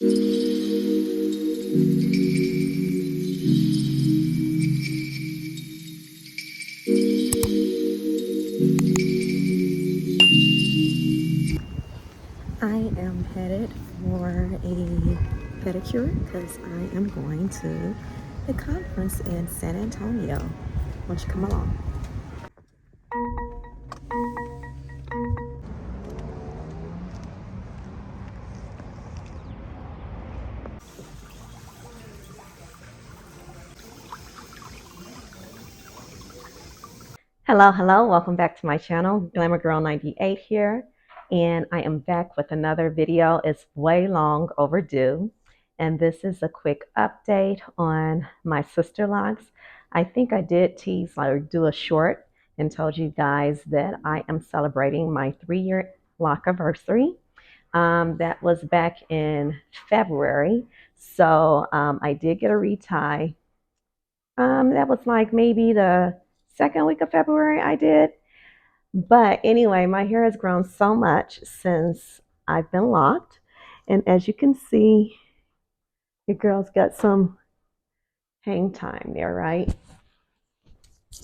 I am headed for a pedicure because I am going to a conference in San Antonio. Won't you come along? Hello, welcome back to my channel. Glamour Girl 98 here, and I am back with another video. It's way long overdue, and this is a quick update on my Sisterlocks. I think I did tease or do a short and told you guys that I am celebrating my 3-year lock anniversary. That was back in February, so I did get a retie. That was like maybe the second week of February I did. But anyway, my hair has grown so much since I've been locked. And as you can see, your girl's got some hang time there, right?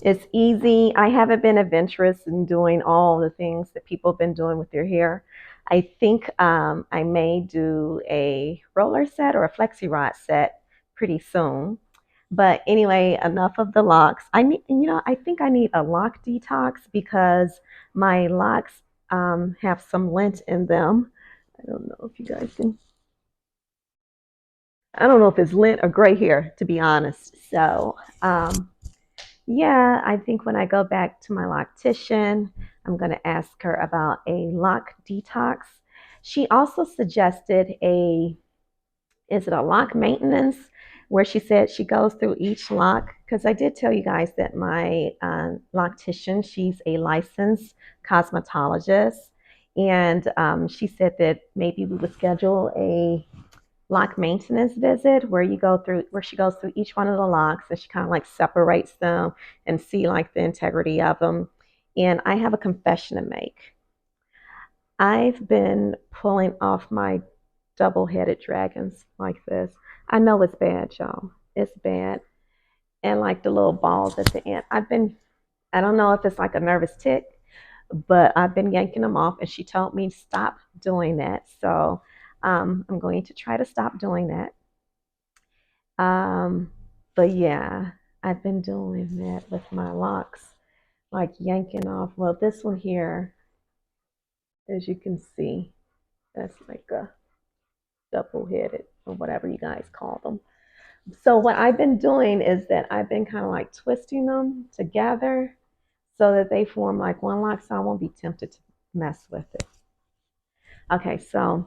It's easy. I haven't been adventurous in doing all the things that people have been doing with their hair. I think I may do a roller set or a flexi rod set pretty soon. But anyway, enough of the locks. I think I need a lock detox because my locks have some lint in them. I don't know if you guys can. I don't know if it's lint or gray hair, to be honest. So, yeah, I think when I go back to my loctician, I'm going to ask her about a lock detox. She also suggested is it a lock maintenance, where she said she goes through each lock, because I did tell you guys that my loctician, she's a licensed cosmetologist, and she said that maybe we would schedule a lock maintenance visit where she goes through each one of the locks and she kind of like separates them and see like the integrity of them. And I have a confession to make. I've been pulling off my double-headed dragons like this. I know it's bad, y'all. It's bad. And like the little balls at the end. I don't know if it's like a nervous tick, but I've been yanking them off, and she told me stop doing that. So I'm going to try to stop doing that. But yeah, I've been doing that with my locks, like yanking off. Well, this one here, as you can see, that's like a double-headed or whatever you guys call them. So what I've been doing is that I've been kind of like twisting them together so that they form like one lock, so I won't be tempted to mess with it. Okay, so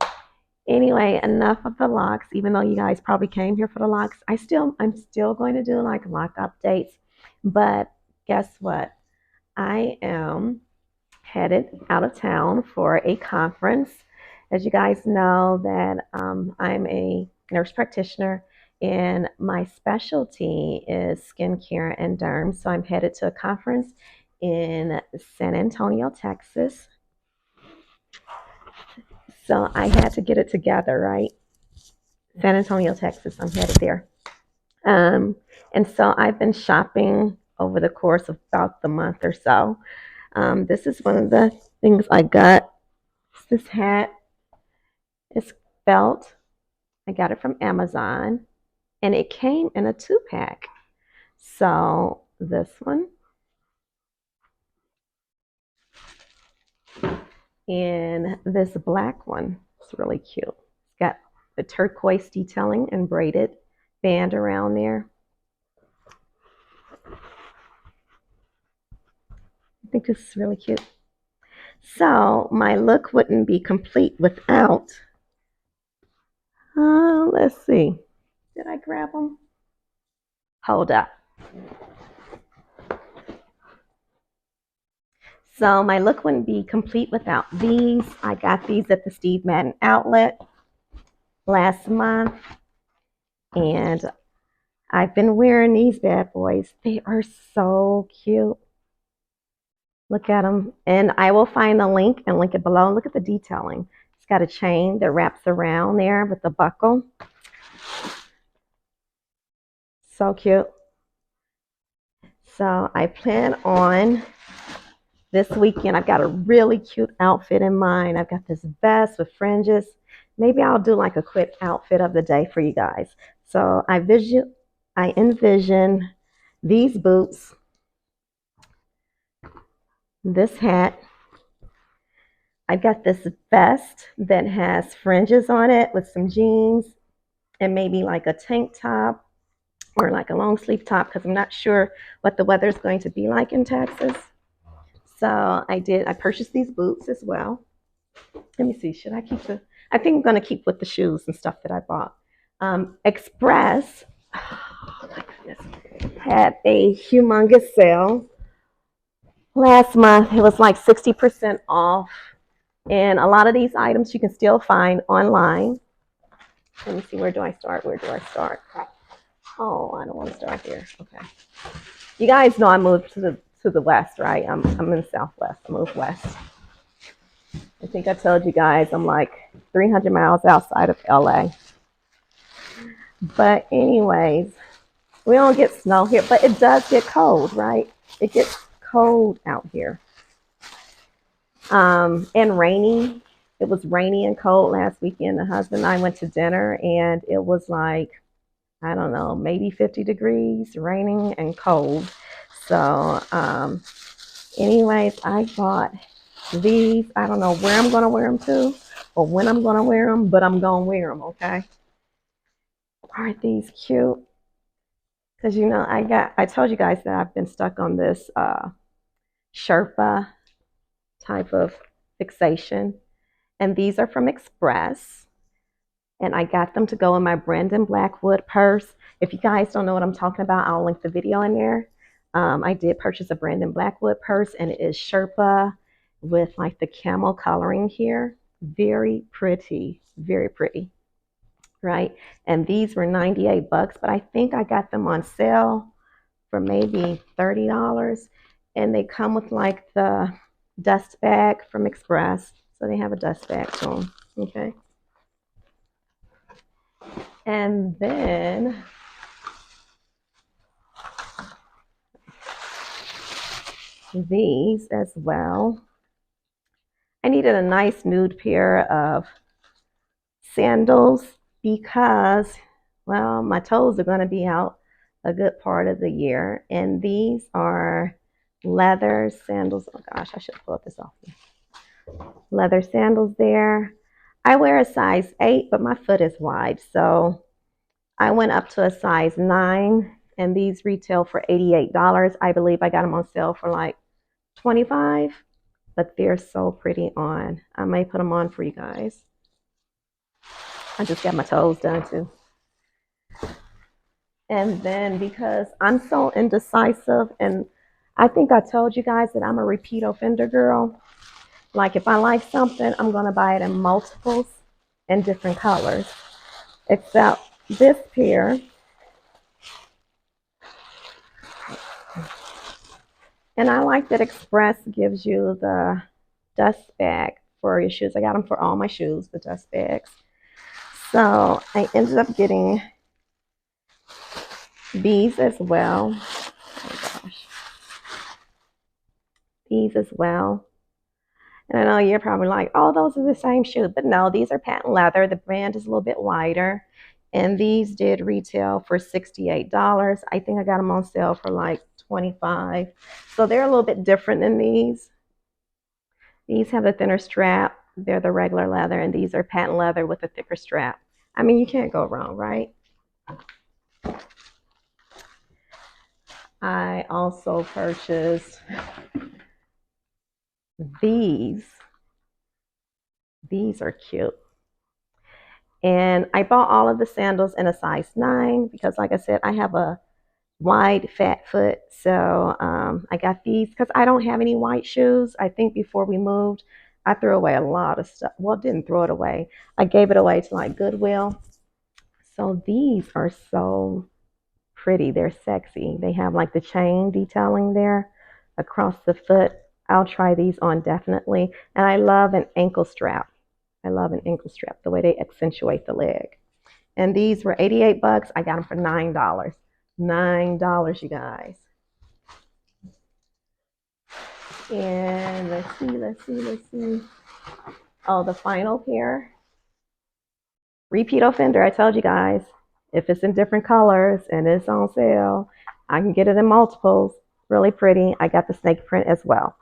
anyway, enough of the locks. Even though you guys probably came here for the locks, I'm still going to do like lock updates. But guess what? I am headed out of town for a conference. As you guys know, that I'm a nurse practitioner, and my specialty is skincare and derm. So I'm headed to a conference in San Antonio, Texas. So I had to get it together, right? San Antonio, Texas. I'm headed there. Um, and so I've been shopping over the course of about the month or so. This is one of the things I got. This hat, it's felt. I got it from Amazon, and it came in a 2-pack. So this one and this black one, it's really cute. It's got the turquoise detailing and braided band around there. I think this is really cute. So my look wouldn't be complete without, let's see, did I grab them? Hold up. So my look wouldn't be complete without these. I got these at the Steve Madden outlet last month, and I've been wearing these bad boys. They are so cute. Look at them. And I will find the link and link it below. Look at the detailing. It's got a chain that wraps around there with the buckle. So cute. So I plan on this weekend, I've got a really cute outfit in mind. I've got this vest with fringes. Maybe I'll do like a quick outfit of the day for you guys. So I envision these boots, this hat. I've got this vest that has fringes on it with some jeans and maybe like a tank top or like a long sleeve top because I'm not sure what the weather is going to be like in Texas. So I purchased these boots as well. Let me see, should I keep I think I'm going to keep with the shoes and stuff that I bought. Express, oh my goodness, had a humongous sale last month. It was like 60% off. And a lot of these items you can still find online. Let me see, where do I start? Where do I start? Oh, I don't want to start here. Okay. You guys know I moved to the west, right? I'm in the southwest. I moved west. I think I told you guys I'm like 300 miles outside of LA. But anyways, we don't get snow here, but it does get cold, right? It gets cold out here. And rainy. It was rainy and cold last weekend. The husband and I went to dinner and it was like, I don't know, maybe 50 degrees, raining and cold. So anyways, I bought these. I don't know where I'm going to wear them to or when I'm going to wear them, but I'm going to wear them, okay? Aren't these cute? Because, you know, I told you guys that I've been stuck on this Sherpa type of fixation. And these are from Express. And I got them to go in my Brandon Blackwood purse. If you guys don't know what I'm talking about, I'll link the video in there. I did purchase a Brandon Blackwood purse, and it is Sherpa with like the camel coloring here. Very pretty, right? And these were 98 bucks, but I think I got them on sale for maybe $30. And they come with like the dust bag from Express. So they have a dust bag to them, okay? And then these as well. I needed a nice nude pair of sandals because, well, my toes are going to be out a good part of the year. And these are leather sandals. Oh gosh, I should pull this off. Leather sandals there. I wear a size 8, but my foot is wide. So I went up to a size 9, and these retail for $88. I believe I got them on sale for like $25, but they're so pretty on. I may put them on for you guys. I just got my toes done too. And then because I'm so indecisive, and I think I told you guys that I'm a repeat offender girl. Like if I like something, I'm going to buy it in multiples and different colors. Except this pair. And I like that Express gives you the dust bag for your shoes. I got them for all my shoes, the dust bags. So I ended up getting these as well. Oh gosh. These as well. And I know you're probably like, oh, those are the same shoe. But no, these are patent leather. The brand is a little bit wider. And these did retail for $68. I think I got them on sale for like $25. So they're a little bit different than these. These have a thinner strap. They're the regular leather. And these are patent leather with a thicker strap. I mean, you can't go wrong, right? I also purchased these. These are cute. And I bought all of the sandals in a size 9 because, like I said, I have a wide, fat foot. So I got these because I don't have any white shoes. I think before we moved, I threw away a lot of stuff. Well, didn't throw it away. I gave it away to like Goodwill. So these are so pretty. They're sexy. They have like the chain detailing there across the foot. I'll try these on definitely. And I love an ankle strap. I love an ankle strap, the way they accentuate the leg. And these were 88 bucks. I got them for $9. $9, you guys. And let's see. Oh, the final pair. Repeat offender, I told you guys. If it's in different colors and it's on sale, I can get it in multiples. Really pretty. I got the snake print as well.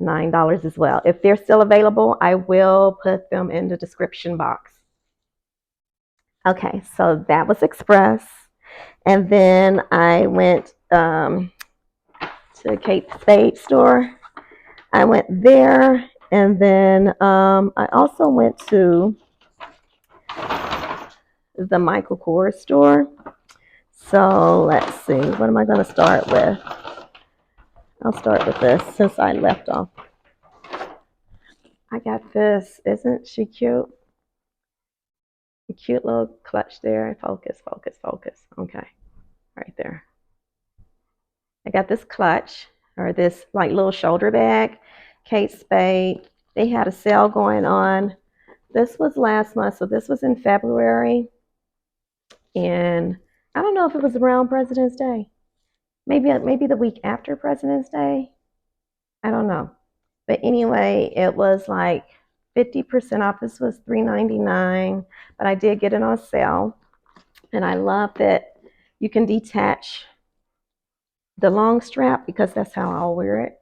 $9 as well. If they're still available, I will put them in the description box. Okay, so that was Express. And then I went to Kate Spade store. I went there, and then I also went to the Michael Kors store. So let's see, what am I going to start with? I'll start with this since I left off. I got this. Isn't she cute? A cute little clutch there. Focus, focus, focus. Okay, right there. I got this clutch, or this like little shoulder bag. Kate Spade. They had a sale going on. This was last month, so this was in February. And I don't know if it was around President's Day. Maybe the week after President's Day. I don't know. But anyway, it was like 50% off. This was $3.99, but I did get it on sale. And I love that you can detach the long strap because that's how I'll wear it.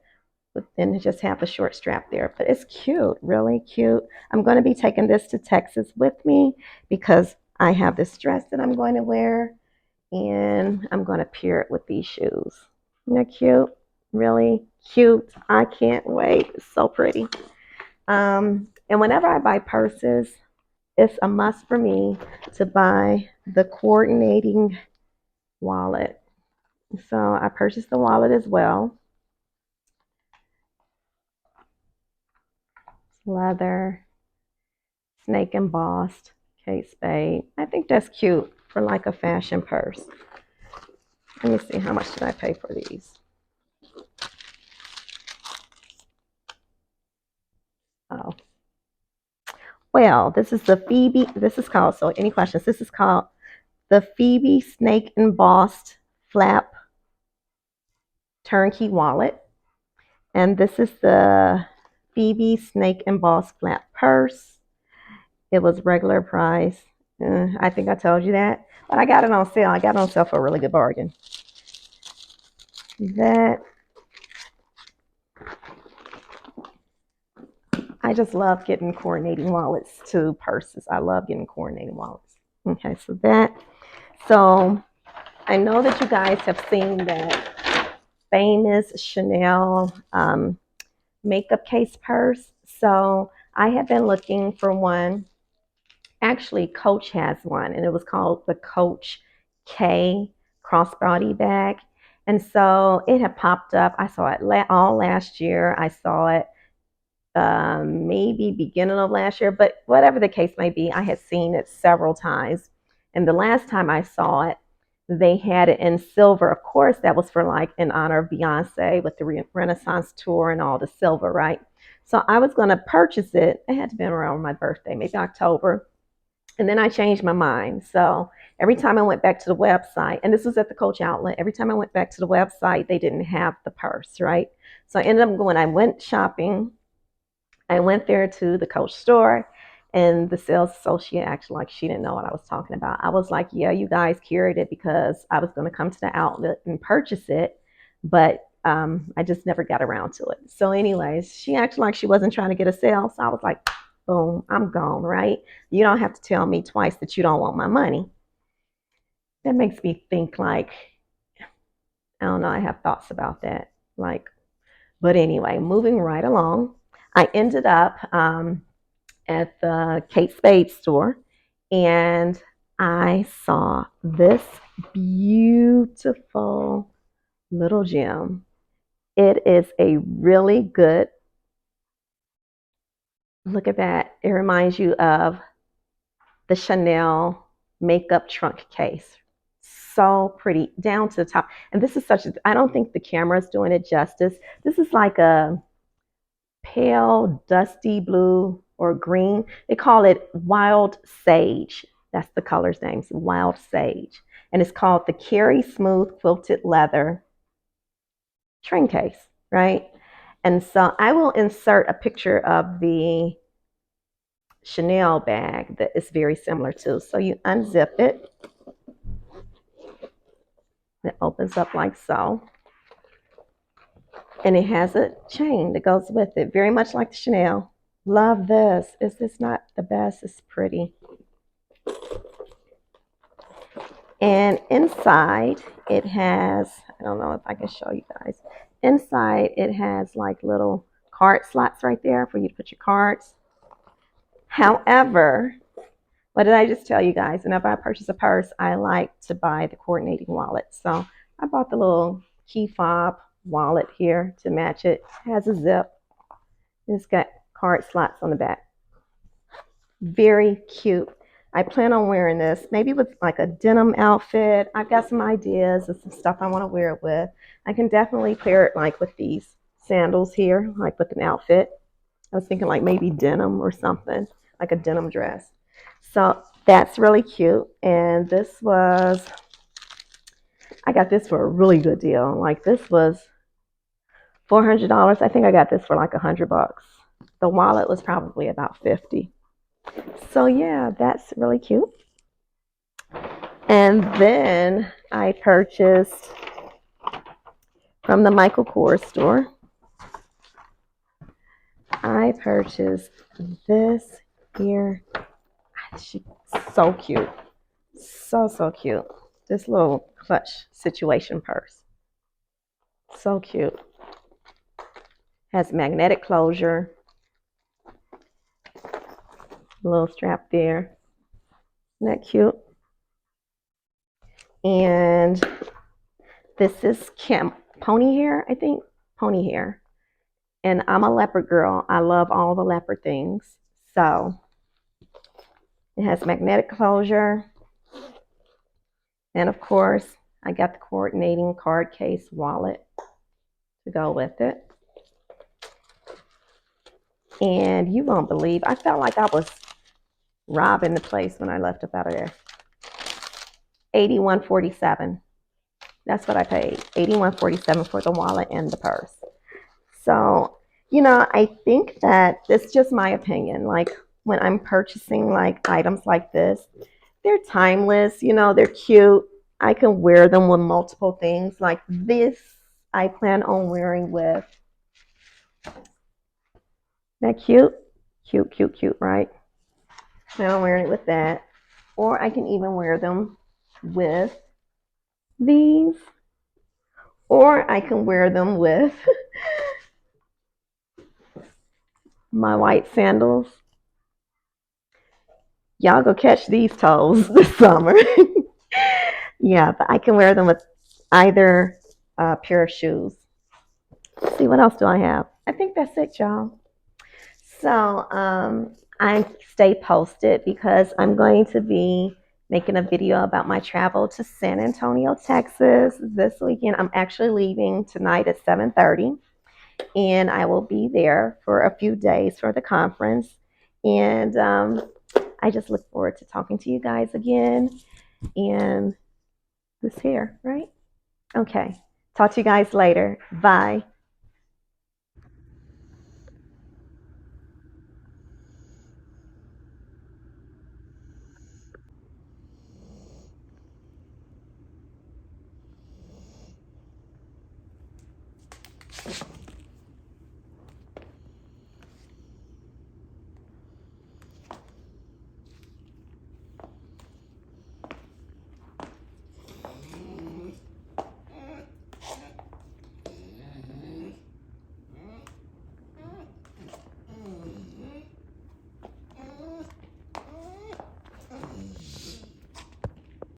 But then just have a short strap there. But it's cute, really cute. I'm going to be taking this to Texas with me because I have this dress that I'm going to wear. And I'm going to pair it with these shoes. Isn't that cute? Really cute. I can't wait. It's so pretty. And whenever I buy purses, it's a must for me to buy the coordinating wallet. So I purchased the wallet as well. Leather, snake embossed, Kate Spade. I think that's cute for like a fashion purse. Let me see, how much did I pay for these? Oh. Well, this is the Phoebe. This is called, so any questions? This is called the Phoebe Snake Embossed Flap Turnkey Wallet. And this is the Phoebe Snake Embossed Flap Purse. It was regular price. I think I told you that. But I got it on sale. I got it on sale for a really good bargain. I just love getting coordinating wallets to purses. I love getting coordinating wallets. Okay, so I know that you guys have seen that famous Chanel makeup case purse. So I have been looking for one. Actually, Coach has one, and it was called the Coach K crossbody bag. And so it had popped up. I saw it all last year. I saw it maybe beginning of last year, but whatever the case may be, I had seen it several times. And the last time I saw it, they had it in silver. Of course, that was for like in honor of Beyonce with the Renaissance tour and all the silver, right? So I was going to purchase it. It had to be around my birthday, maybe October. And then I changed my mind. So every time I went back to the website, and this was at the Coach outlet, every time I went back to the website, they didn't have the purse, right? So I ended up going, I went shopping. I went there to the Coach store, and the sales associate acted like she didn't know what I was talking about. I was like, yeah, you guys carried it because I was going to come to the outlet and purchase it, but I just never got around to it. So anyways, she acted like she wasn't trying to get a sale. So I was like, boom, I'm gone, right? You don't have to tell me twice that you don't want my money. That makes me think like, I don't know, I have thoughts about that. Like, but anyway, moving right along, I ended up at the Kate Spade store, and I saw this beautiful little gem. It is a really good, look at that. It reminds you of the Chanel makeup trunk case. So pretty down to the top. And this is I don't think the camera is doing it justice. This is like a pale dusty blue or green. They call it wild sage. That's the color's name, wild sage. And it's called the Carry Smooth Quilted Leather Train Case, right? And so I will insert a picture of the Chanel bag that is very similar to. So you unzip it. It opens up like so. And it has a chain that goes with it, very much like the Chanel. Love this. Is this not the best? It's pretty. And inside it has, I don't know if I can show you guys. Inside it has like little card slots right there for you to put your cards. However, what did I just tell you guys? Whenever I purchase a purse, I like to buy the coordinating wallet. So I bought the little key fob wallet here to match it. It has a zip. It's got card slots on the back. Very cute. I plan on wearing this maybe with like a denim outfit. I've got some ideas of some stuff I want to wear it with. I can definitely pair it like with these sandals here, like with an outfit. I was thinking like maybe denim or something, like a denim dress. So that's really cute. And this was, I got this for a really good deal. Like this was $400. I think I got this for like $100. The wallet was probably about 50. So yeah, that's really cute. And then I purchased from the Michael Kors store. I purchased this here. She's so cute. So cute. This little clutch situation purse. So cute. Has magnetic closure. A little strap there. Isn't that cute? And this is pony hair, I think. Pony hair. And I'm a leopard girl. I love all the leopard things. So it has magnetic closure. And of course, I got the coordinating card case wallet to go with it. And you won't believe, I felt like I was robbing the place when I left up out of there. $81.47. That's what I paid. $81.47 for the wallet and the purse. So, you know, I think that it's just my opinion. Like when I'm purchasing like items like this, they're timeless, you know, they're cute. I can wear them with multiple things. Like this, I plan on wearing with. That cute? Cute, right? Plan on wearing it with that. Or I can even wear them with these. Or I can wear them with my white sandals. Y'all go catch these toes this summer. Yeah, but I can wear them with either pair of shoes. Let's see, what else do I have? I think that's it, y'all. So I stay posted because I'm going to be making a video about my travel to San Antonio, Texas this weekend. I'm actually leaving tonight at 7:30, and I will be there for a few days for the conference. And I just look forward to talking to you guys again. And this here, right? Okay. Talk to you guys later. Bye.